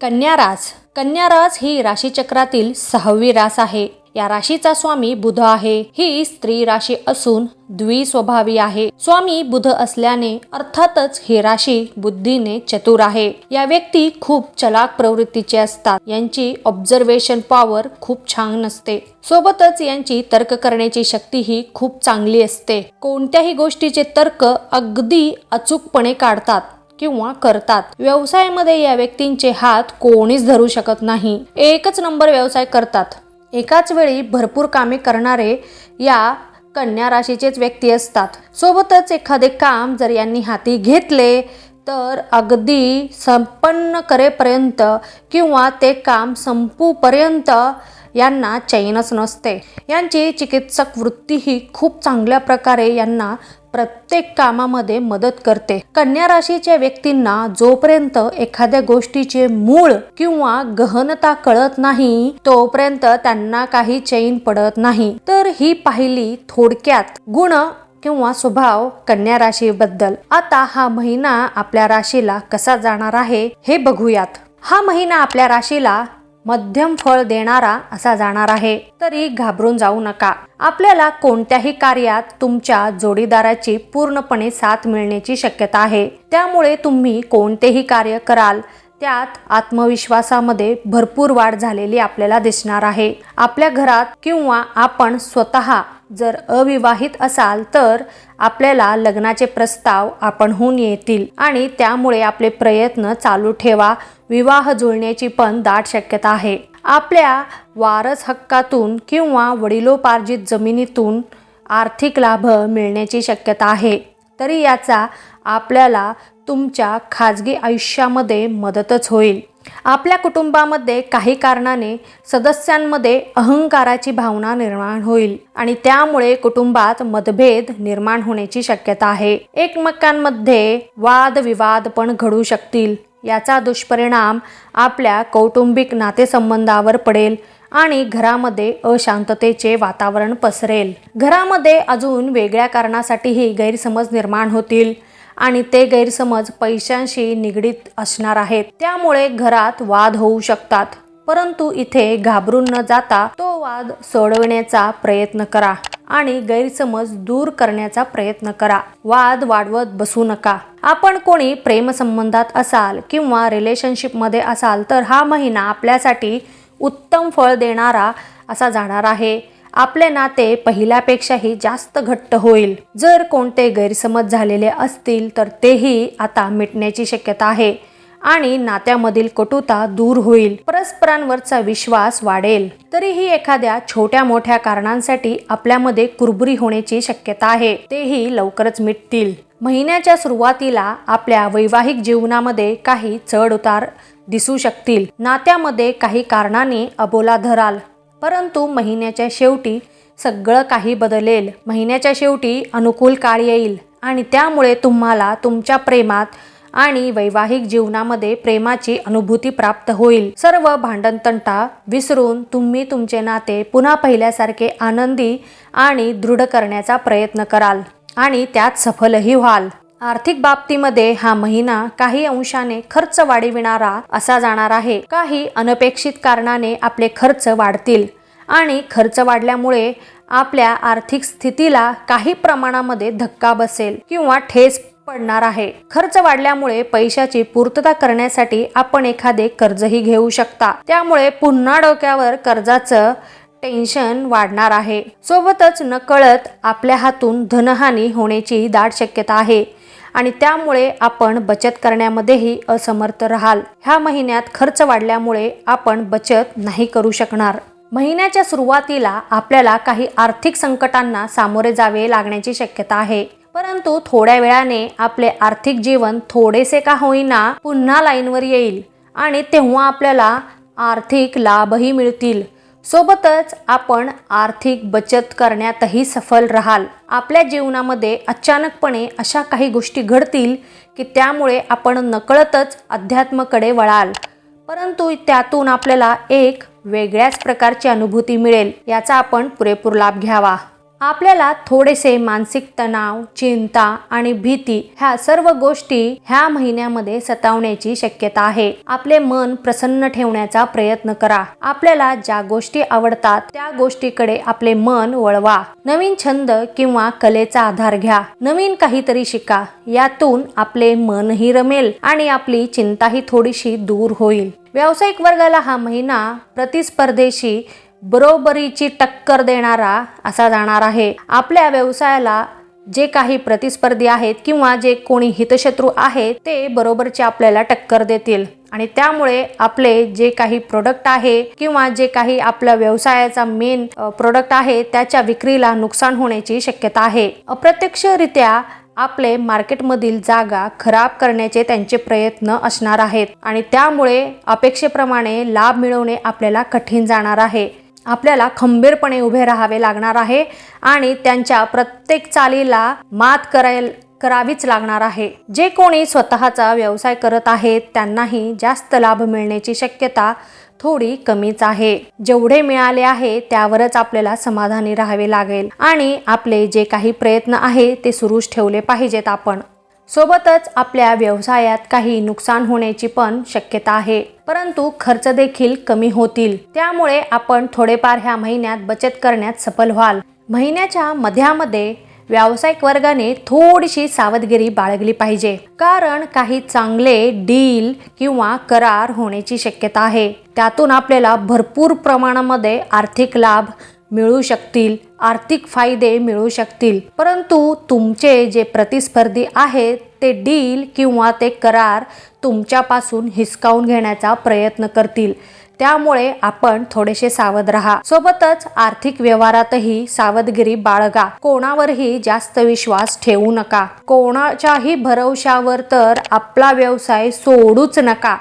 कन्या रास. कन्या रास ही राशीचक्रातील 6वी रास आहे. या राशीचा स्वामी बुध आहे. ही स्त्री राशी असून द्विस्वभावी आहे. स्वामी बुध असल्याने अर्थातच ही राशी बुद्धीने चतुर आहे. या व्यक्ती खूप चलाक प्रवृत्तीचे असतात. यांची ऑब्झर्वेशन पॉवर खूप छान नसते. सोबतच यांची तर्क करण्याची शक्ती ही खूप चांगली असते. कोणत्याही गोष्टीचे तर्क अगदी अचूकपणे काढतात किंवा करतात. व्यवसायामध्ये या व्यक्तींचे हात कोणीच धरू शकत नाही. एकच नंबर व्यवसाय करतात. एकाच वेळी भरपूर कामे करणारे या कन्या राशीचेच व्यक्ती असतात. सोबतच एखादे काम जर यांनी हाती घेतले तर अगदी संपन्न करेपर्यंत किंवा ते काम संपूपर्यंत यांना चैनच नसते. यांची चिकित्सक वृत्ती ही खूप चांगल्या प्रकारे यांना प्रत्येक कामामध्ये मदत करते. कन्या राशीच्या व्यक्तींना जोपर्यंत एखाद्या गोष्टीचे मूळ किंवा गहनता कळत नाही तोपर्यंत त्यांना काही चैन पडत नाही. तर ही पाहिली थोडक्यात गुण किंवा स्वभाव कन्या राशीबद्दल. आता हा महिना आपल्या राशीला कसा जाणार आहे हे बघूयात. हा महिना आपल्या राशीला मध्यम फळ देणारा असा जाणार आहे. तरी घाबरून जाऊ नका. आपल्याला कोणत्याही कार्यात तुमच्या जोडीदाराची पूर्णपणे साथ मिळण्याची शक्यता आहे. त्यामुळे तुम्ही कोणतेही कार्य कराल त्यात आत्मविश्वासामध्ये भरपूर वाढ झालेली आपल्याला दिसणार आहे. आपल्या घरात किंवा आपण स्वतः जर अविवाहित असाल तर आपल्याला लग्नाचे प्रस्ताव आपणहून येतील आणि त्यामुळे आपले प्रयत्न चालू ठेवा. विवाह जुळण्याची पण दाट शक्यता आहे. आपल्या वारस हक्कातून किंवा वडिलोपार्जित जमिनीतून आर्थिक लाभ मिळण्याची शक्यता आहे. तरी याचा आपल्याला तुमच्या खाजगी आयुष्यामध्ये मदतच होईल. आपल्या कुटुंबामध्ये काही कारणाने सदस्यांमध्ये अहंकाराची भावना निर्माण होईल आणि त्यामुळे कुटुंबात मतभेद निर्माण होण्याची शक्यता आहे. एकमेकांमध्ये वादविवाद पण घडू शकतील. याचा दुष्परिणाम आपल्या कौटुंबिक नातेसंबंधावर पडेल आणि घरामध्ये अशांततेचे वातावरण पसरेल. घरामध्ये अजून वेगळ्या कारणासाठीही गैरसमज निर्माण होतील आणि ते गैरसमज पैशांशी निगडीत असणार आहेत. त्यामुळे घरात वाद होऊ शकतात. परंतु इथे घाबरून न जाता तो वाद सोडवण्याचा प्रयत्न करा आणि गैरसमज दूर करण्याचा प्रयत्न करा. वाद वाढवत बसू नका. आपण कोणी प्रेमसंबंधात असाल किंवा रिलेशनशिपमध्ये असाल तर हा महिना आपल्यासाठी उत्तम फळ देणारा असा जाणार आहे. आपले नाते पहिल्यापेक्षाही जास्त घट्ट होईल. जर कोणते गैरसमज झालेले असतील तर तेही आता मिटण्याची शक्यता आहे आणि नात्यामधील कटुता दूर होईल. परस्परांवरचा विश्वास वाढेल. तरीही एखाद्या छोट्या मोठ्या कारणांसाठी आपल्यामध्ये कुरबुरी होण्याची शक्यता आहे. तेही लवकरच मिटतील. महिन्याच्या सुरुवातीला आपल्या वैवाहिक जीवनामध्ये काही चढ उतार दिसू शकतील. नात्यामध्ये काही कारणाने अबोला धराल. परंतु महिन्याच्या शेवटी सगळं काही बदलेल. महिन्याच्या शेवटी अनुकूल काळ येईल आणि त्यामुळे तुम्हाला तुमच्या प्रेमात आणि वैवाहिक जीवनामध्ये प्रेमाची अनुभूती प्राप्त होईल. सर्व भांडणतंटा विसरून तुम्ही तुमचे नाते पुन्हा पहिल्यासारखे आनंदी आणि दृढ करण्याचा प्रयत्न कराल आणि त्यात सफलही व्हाल. आर्थिक बाबतीमध्ये हा महिना काही अंशाने खर्च वाढविणारा असा जाणार आहे. काही अनपेक्षित कारणाने आपले खर्च वाढतील आणि खर्च वाढल्यामुळे आपल्या आर्थिक स्थितीला काही प्रमाणामध्ये धक्का बसेल किंवा ठेस पडणार आहे. खर्च वाढल्यामुळे पैशाची पूर्तता करण्यासाठी आपण एखादे कर्जही घेऊ शकता. त्यामुळे पुन्हा डोक्यावर कर्जाचं टेन्शन वाढणार आहे. सोबतच नकळत आपल्या हातून धनहानी होण्याची दाट शक्यता आहे आणि त्यामुळे आपण बचत करण्यामध्येही असमर्थ राहाल. ह्या महिन्यात खर्च वाढल्यामुळे आपण बचत नाही करू शकणार. महिन्याच्या सुरुवातीला आपल्याला काही आर्थिक संकटांना सामोरे जावे लागण्याची शक्यता आहे. परंतु थोड्या वेळाने आपले आर्थिक जीवन थोडेसे का होईना पुन्हा लाईनवर येईल आणि तेव्हा आपल्याला आर्थिक लाभही मिळतील. सोबतच आपण आर्थिक बचत करण्यातही सफल राहाल. आपल्या जीवनामध्ये अचानकपणे अशा काही गोष्टी घडतील की त्यामुळे आपण नकळतच अध्यात्माकडे वळाल. परंतु त्यातून आपल्याला एक वेगळ्याच प्रकारची अनुभूती मिळेल. याचा आपण पुरेपूर लाभ घ्यावा. आपल्याला थोडेसे मानसिक तणाव, चिंता आणि भीती ह्या सर्व गोष्टी ह्या महिन्यामध्ये सतावण्याची शक्यता आहे. आपले मन प्रसन्न ठेवण्याचा प्रयत्न करा. आपल्याला ज्या गोष्टी आवडतात त्या गोष्टीकडे आपले मन वळवा. नवीन छंद किंवा कलेचा आधार घ्या. नवीन काहीतरी शिका. यातून आपले मनही रमेल आणि आपली चिंताही थोडीशी दूर होईल. व्यावसायिक वर्गाला हा महिना प्रतिस्पर्धेशी बरोबरीची टक्कर देणारा असा जाणार आहे. आपल्या व्यवसायाला जे काही प्रतिस्पर्धी आहेत किंवा जे कोणी हितशत्रू आहेत ते बरोबरचे आपल्याला टक्कर देतील आणि त्यामुळे आपले जे काही प्रोडक्ट आहे किंवा जे काही आपल्या व्यवसायाचा मेन प्रोडक्ट आहे त्याच्या विक्रीला नुकसान होण्याची शक्यता आहे. अप्रत्यक्षरित्या आपले मार्केटमधील जागा खराब करण्याचे त्यांचे प्रयत्न असणार आहेत आणि त्यामुळे अपेक्षेप्रमाणे लाभ मिळवणे आपल्याला कठीण जाणार आहे. आपल्याला खंबीरपणे उभे राहावे लागणार आहे आणि त्यांच्या प्रत्येक चालीला मात करावीच लागणार आहे. जे कोणी स्वतःचा व्यवसाय करत आहेत त्यांनाही जास्त लाभ मिळण्याची शक्यता थोडी कमीच आहे. जेवढे मिळाले आहे त्यावरच आपल्याला समाधानी राहावे लागेल आणि आपले जे काही प्रयत्न आहे ते सुरूच ठेवले पाहिजेत आपण. सोबतच आपल्या व्यवसायात काही नुकसान होण्याची पण शक्यता आहे, परंतु खर्च देखील कमी होतील. त्यामुळे आपण थोडेफार ह्या महिन्यात बचत करण्यात सफल व्हाल. महिन्याच्या मध्यामध्ये व्यावसायिक वर्गाने थोडीशी सावधगिरी बाळगली पाहिजे, कारण काही चांगले डील किंवा करार होण्याची शक्यता आहे. त्यातून आपल्याला भरपूर प्रमाणामध्ये आर्थिक लाभ मिळू शकतील, आर्थिक फायदे मिळू शकतील. परंतु तुमचे जे प्रतिस्पर्धी आहेत ते डील किंवा ते करार तुमच्यापासून हिसकावून घेण्याचा प्रयत्न करतील. त्यामुळे आपण थोडेसे सावध राहा. सोबतच आर्थिक व्यवहारातही सावधगिरी बाळगा. कोणावरही जास्त विश्वास ठेवू नका. कोणाच्याही भरवशावर तर आपला व्यवसाय सोडूच नका,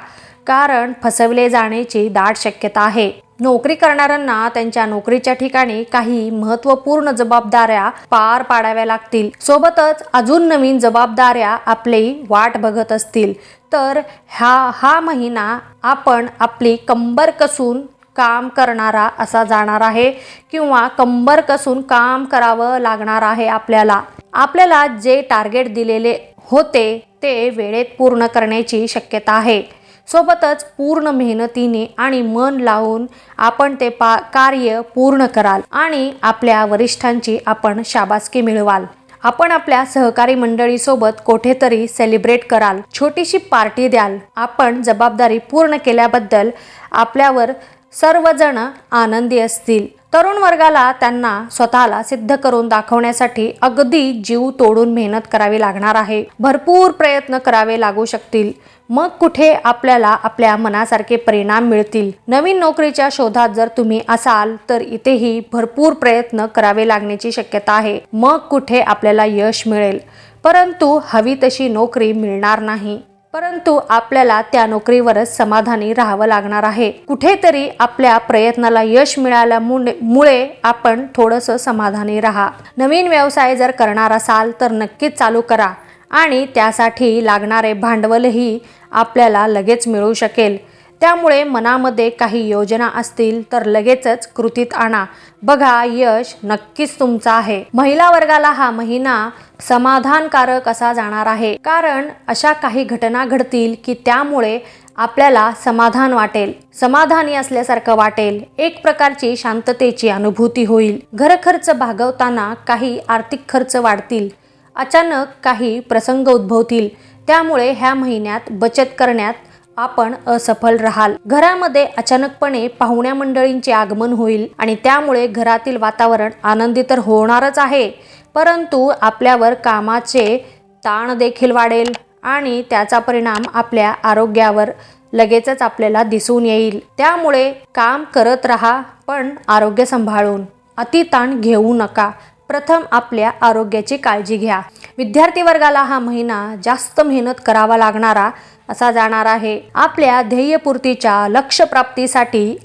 कारण फसवले जाण्याची दाट शक्यता आहे. नोकरी करणाऱ्यांना त्यांच्या नोकरीच्या ठिकाणी काही महत्त्वपूर्ण जबाबदाऱ्या पार पाडाव्या लागतील. सोबतच अजून नवीन जबाबदाऱ्या आपली वाट बघत असतील. तर हा महिना आपण आपली कंबर कसून काम करणारा असा जाणार आहे किंवा कंबर कसून काम करावं लागणार आहे. आपल्याला जे टार्गेट दिलेले होते ते वेळेत पूर्ण करण्याची शक्यता आहे. सोबतच पूर्ण मेहनतीने आणि मन लावून आपण ते कार्य पूर्ण कराल आणि आपल्या वरिष्ठांची आपण शाबासकी मिळवाल. आपण आपल्या सहकारी मंडळीसोबत कुठेतरी सेलिब्रेट कराल. छोटीशी पार्टी द्याल. आपण जबाबदारी पूर्ण केल्याबद्दल आपल्यावर सर्वजण आनंदी असतील. तरुण वर्गाला त्यांना स्वतःला सिद्ध करून दाखवण्यासाठी अगदी जीव तोडून मेहनत करावी लागणार आहे. भरपूर प्रयत्न करावे लागू शकतील. मग कुठे आपल्याला आपल्या मनासारखे परिणाम मिळतील. नवीन नोकरीच्या शोधात जर तुम्ही असाल तर इथेही भरपूर प्रयत्न करावे लागण्याची शक्यता आहे. मग कुठे आपल्याला यश मिळेल, परंतु हवी तशी नोकरी मिळणार नाही. परंतु आपल्याला त्या नोकरीवरच समाधानी राहावं लागणार आहे. कुठेतरी आपल्या प्रयत्नाला यश मिळाल्यामुळे आपण थोडंसं समाधानी राहा. नवीन व्यवसाय जर करणार असाल तर नक्कीच चालू करा आणि त्यासाठी लागणारे भांडवलही आपल्याला लगेच मिळू शकेल. त्यामुळे मनामध्ये काही योजना असतील तर लगेचच कृतीत आणा. बघा, यश नक्कीच तुमचं आहे. महिला वर्गाला हा महिना समाधानकारक असा जाणार आहे, कारण अशा काही घटना घडतील की त्यामुळे आपल्याला समाधान वाटेल, समाधानी असल्यासारखं वाटेल. एक प्रकारची शांततेची अनुभूती होईल. घरखर्च भागवताना काही आर्थिक खर्च वाढतील. अचानक काही प्रसंग उद्भवतील. त्यामुळे ह्या महिन्यात बचत करण्यात आपण असफल राहाल. घरामध्ये अचानकपणे पाहुण्या मंडळींचे आगमन होईल आणि त्यामुळे घरातील वातावरण आनंदी तर होणारच आहे, परंतु आपल्यावर कामाचे ताण देखील वाढेल आणि त्याचा परिणाम आपल्या आरोग्यावर लगेचच आपल्याला दिसून येईल. त्यामुळे काम करत राहा, पण आरोग्य सांभाळून. अतिताण घेऊ नका. प्रथम आपल्या आरोग्याची काळजी घ्या. विद्यार्थी वर्गाला हा महिना जास्त मेहनत करावा लागणारा असा जाणार आहे. आपल्या ध्येयपूर्तीच्या लक्ष्यप्राप्तीसाठी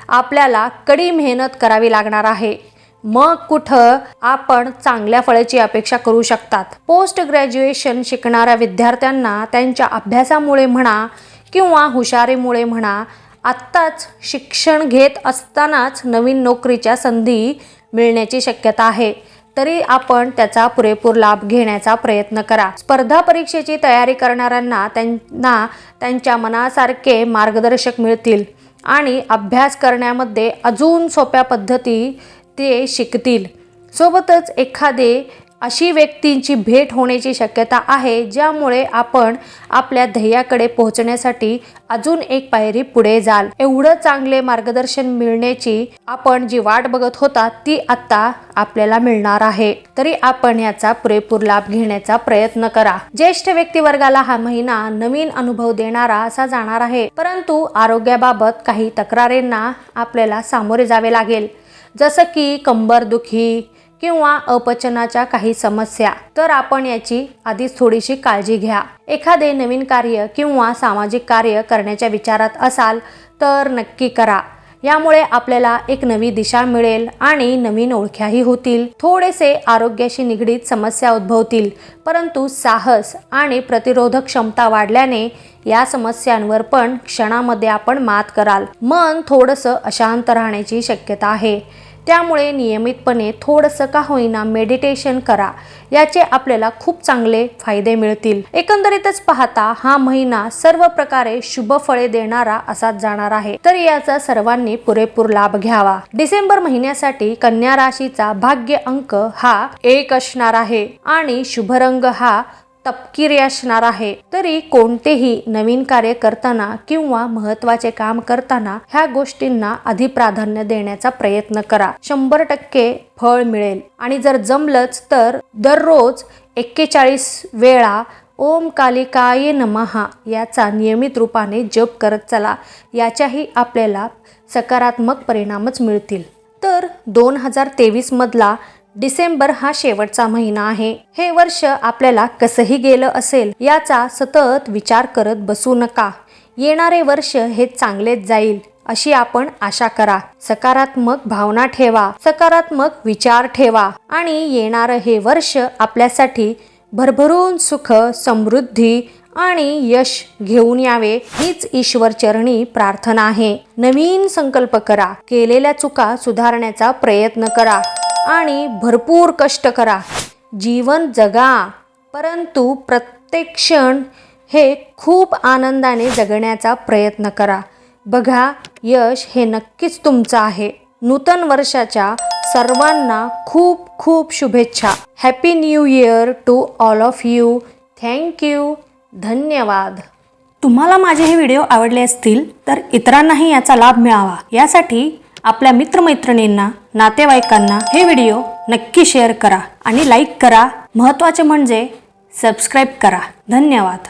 आपल्याला कडी मेहनत करावी लागणार आहे. मग कुठं आपण चांगल्या फळाची अपेक्षा करू शकतात. पोस्ट ग्रॅज्युएशन शिकणाऱ्या विद्यार्थ्यांना त्यांच्या अभ्यासामुळे म्हणा किंवा हुशारीमुळे म्हणा, आत्ताच शिक्षण घेत असतानाच नवीन नोकरीच्या संधी मिळण्याची शक्यता आहे, तरी आपण त्याचा पुरेपूर लाभ घेण्याचा प्रयत्न करा. स्पर्धा परीक्षेची तयारी करणाऱ्यांना त्यांच्या मनासारखे मार्गदर्शक मिळतील आणि अभ्यास करण्यामध्ये अजून सोप्या पद्धती ते शिकतील. सोबतच एखादे अशी व्यक्तींची भेट होण्याची शक्यता आहे ज्यामुळे आपण आपल्या ध्येयाकडे पोहोचण्यासाठी अजून एक पायरी पुढे जाल. एवढं चांगले मार्गदर्शन मिळण्याची आपण जी वाट बघत होता ती आता आपल्याला मिळणार आहे, तरी आपण याचा पुरेपूर लाभ घेण्याचा प्रयत्न करा. ज्येष्ठ व्यक्तिवर्गाला हा महिना नवीन अनुभव देणारा असा जाणार आहे, परंतु आरोग्याबाबत काही तक्रारींना आपल्याला सामोरे जावे लागेल, जसं की कंबरदुखी किंवा अपचनाच्या काही समस्या. तर आपण याची आधीच थोडीशी काळजी घ्या. एखादे नवीन कार्य किंवा सामाजिक कार्य करण्याच्या विचारात असाल तर नक्की करा. यामुळे आपल्याला एक नवी दिशा मिळेल आणि नवीन ओळख्याही होतील. थोडेसे आरोग्याशी निगडीत समस्या उद्भवतील, परंतु साहस आणि प्रतिरोधक क्षमता वाढल्याने या समस्यांवर पण क्षणामध्ये आपण मात कराल. मन थोडंसं अशांत राहण्याची शक्यता आहे, त्यामुळे नियमितपणे थोडंसं का होईना मेडिटेशन करा. याचे आपल्याला खूप चांगले फायदे मिळतील. एकंदरीतच पाहता हा महिना सर्व प्रकारे शुभ फळे देणारा असाच जाणार आहे, तर याचा सर्वांनी पुरेपूर लाभ घ्यावा. डिसेंबर महिन्यासाठी कन्या राशीचा भाग्य अंक हा 1 असणार आहे आणि शुभ रंग हा तपकिरी असणार आहे. तरी कोणतेही नवीन कार्य करताना किंवा महत्त्वाचे काम करताना ह्या गोष्टींना आधी प्राधान्य देण्याचा प्रयत्न करा. 100% फळ मिळेल. आणि जर जमलंच तर दररोज 41 वेळा ओम कालिकाय नमः याचा नियमित रूपाने जप करत चला. याच्याही आपल्याला सकारात्मक परिणामच मिळतील. तर 2023 मधला डिसेंबर हा शेवटचा महिना आहे. हे वर्ष आपल्याला कसंही गेलं असेल याचा सतत विचार करत बसू नका. येणारे वर्ष हे चांगलेच जाईल अशी आपण आशा करा. सकारात्मक भावना ठेवा, सकारात्मक विचार ठेवा आणि येणारं हे वर्ष आपल्यासाठी भरभरून सुख, समृद्धी आणि यश घेऊन यावे हीच ईश्वर चरणी प्रार्थना आहे. नवीन संकल्प करा, केलेल्या चुका सुधारण्याचा प्रयत्न करा आणि भरपूर कष्ट करा. जीवन जगा, परंतु प्रत्येक क्षण हे खूप आनंदाने जगण्याचा प्रयत्न करा. बघा, यश हे नक्कीच तुमचं आहे. नूतन वर्षाच्या सर्वांना खूप खूप शुभेच्छा. Happy new year to all of you. Thank you. धन्यवाद. तुम्हाला माझे हे व्हिडिओ आवडले असतील तर इतरांनाही याचा लाभ मिळावा यासाठी आपल्या मित्रमैत्रिणींना, नातेवाईकांना हे व्हिडिओ नक्की शेअर करा आणि लाईक करा. महत्त्वाचे म्हणजे सबस्क्राईब करा. धन्यवाद.